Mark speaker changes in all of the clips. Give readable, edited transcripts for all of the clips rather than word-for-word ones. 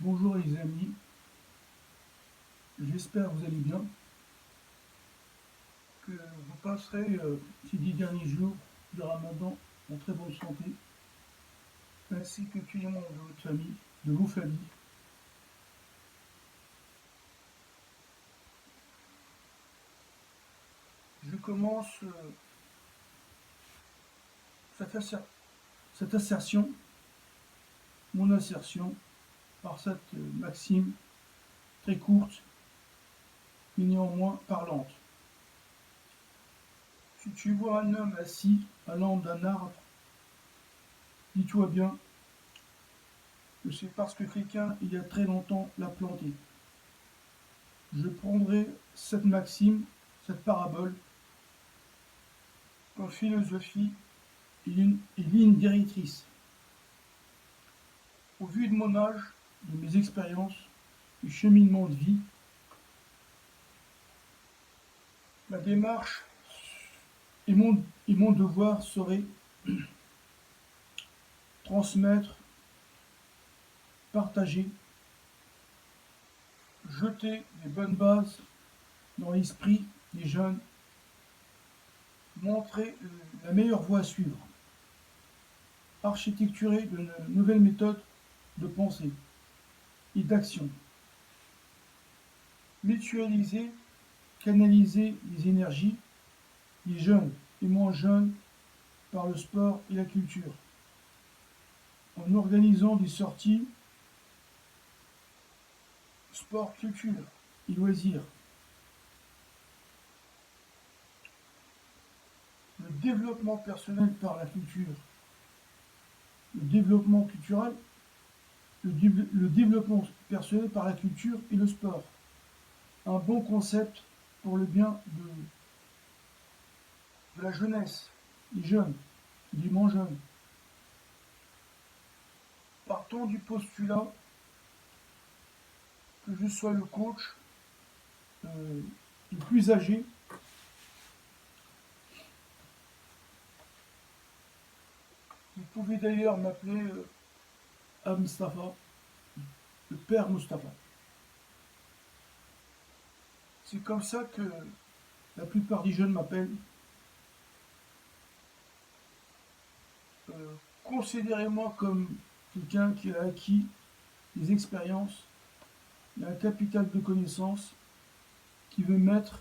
Speaker 1: Bonjour les amis, j'espère que vous allez bien, que vous passerez ces 10 derniers jours du Ramadan en très bonne santé, ainsi que tous les membres de votre famille, de vos familles. Je commence cette, asser- cette assertion, mon assertion, par cette maxime très courte, mais néanmoins parlante. Si tu vois un homme assis à l'ombre d'un arbre, dis-toi bien que c'est parce que quelqu'un, il y a très longtemps, l'a planté. Je prendrai cette maxime, cette parabole, comme philosophie et ligne directrice. Au vu de mon âge, de mes expériences, du cheminement de vie, ma démarche et mon devoir serait transmettre, partager, jeter les bonnes bases dans l'esprit des jeunes, montrer la meilleure voie à suivre, architecturer de nouvelles méthodes de pensée et d'action, mutualiser, canaliser les énergies des jeunes et moins jeunes par le sport et la culture, en organisant des sorties sport, culture et loisirs. Le développement personnel par la culture, le développement culturel, le développement personnel par la culture et le sport. Un bon concept pour le bien de la jeunesse, des jeunes, des moins jeunes. Partons du postulat que je sois le coach le plus âgé. Vous pouvez d'ailleurs m'appeler Mustafa, le père Mustafa. C'est comme ça que la plupart des jeunes m'appellent. Considérez-moi comme quelqu'un qui a acquis des expériences, un capital de connaissances qui veut mettre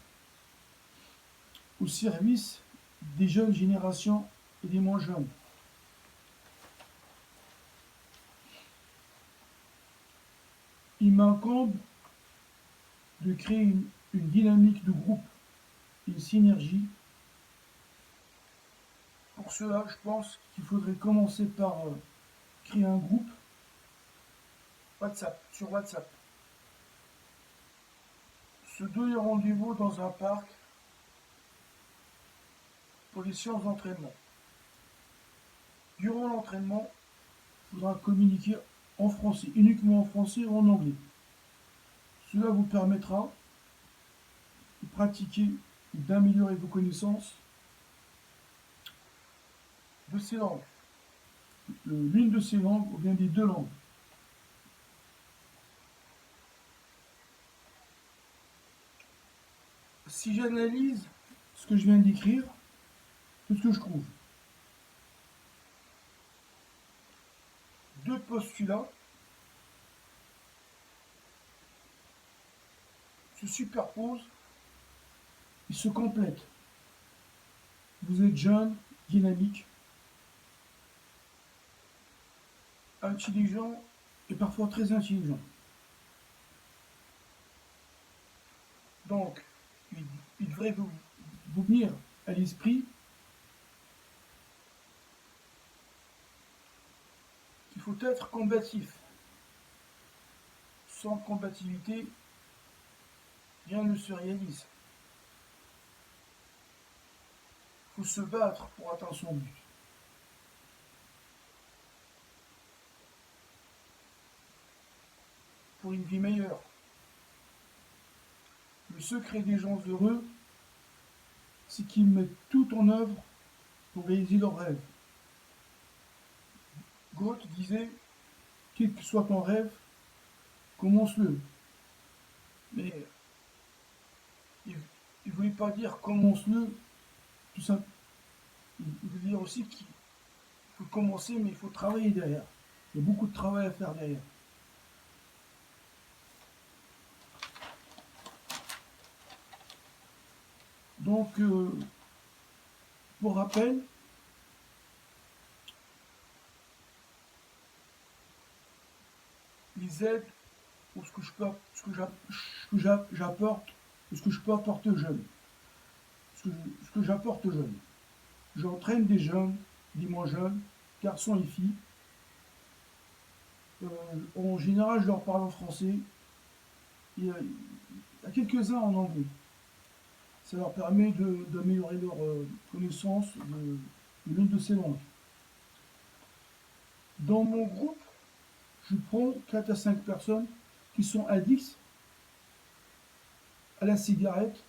Speaker 1: au service des jeunes générations et des moins jeunes. Il m'incombe de créer une dynamique de groupe, une synergie. Pour cela, je pense qu'il faudrait commencer par créer un groupe WhatsApp, sur WhatsApp. Se donner rendez-vous dans un parc pour les séances d'entraînement. Durant l'entraînement, il faudra communiquer en français, uniquement en français ou en anglais. Cela vous permettra de pratiquer et d'améliorer vos connaissances de ces langues, l'une de ces langues ou bien des deux langues. Si j'analyse ce que je viens d'écrire, c'est ce que je trouve. Deux postulats se superposent et se complètent. Vous êtes jeune, dynamique, intelligent et parfois très intelligent. Donc, il devrait vous venir à l'esprit qu'il faut être combatif. Sans combativité, rien ne se réalise. Il faut se battre pour atteindre son but. Pour une vie meilleure. Le secret des gens heureux, c'est qu'ils mettent tout en œuvre pour réaliser leurs rêves. Goethe disait, quel que soit ton rêve, commence-le. Mais il ne voulait pas dire commence-le, tout ça. Il veut dire aussi qu'il faut commencer, mais il faut travailler derrière. Il y a beaucoup de travail à faire derrière. Donc, pour rappel, les aides, ou ce que je peux, j'apporte, ou ce que je peux apporter aux jeunes, ce que j'apporte aux jeunes. J'entraîne des jeunes, des moins jeunes, garçons et filles. En général, je leur parle en français. Il y a quelques-uns en anglais. Ça leur permet d'améliorer leur connaissance de l'une de ces langues. Dans mon groupe, je prends 4 à 5 personnes qui sont addicts à la cigarette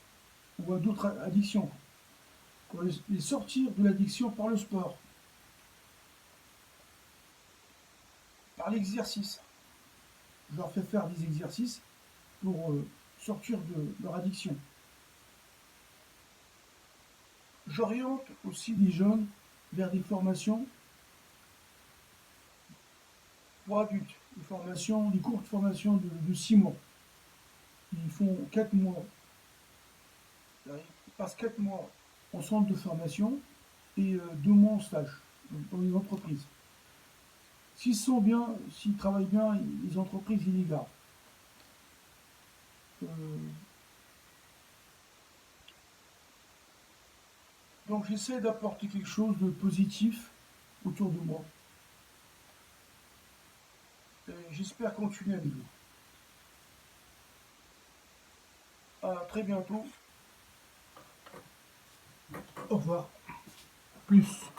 Speaker 1: ou à d'autres addictions. Pour les sortir de l'addiction par le sport, par l'exercice. Je leur fais faire des exercices pour sortir de leur addiction. J'oriente aussi les jeunes vers des formations pour adultes, des courtes formations de 6 mois. Ils font 4 mois, ils passent 4 mois en centre de formation et 2 mois en stage dans les entreprises. S'ils sont bien, s'ils travaillent bien, les entreprises, ils les gardent. Euh, donc j'essaie d'apporter quelque chose de positif autour de moi. Et j'espère continuer avec vous. À très bientôt. Au revoir. Plus.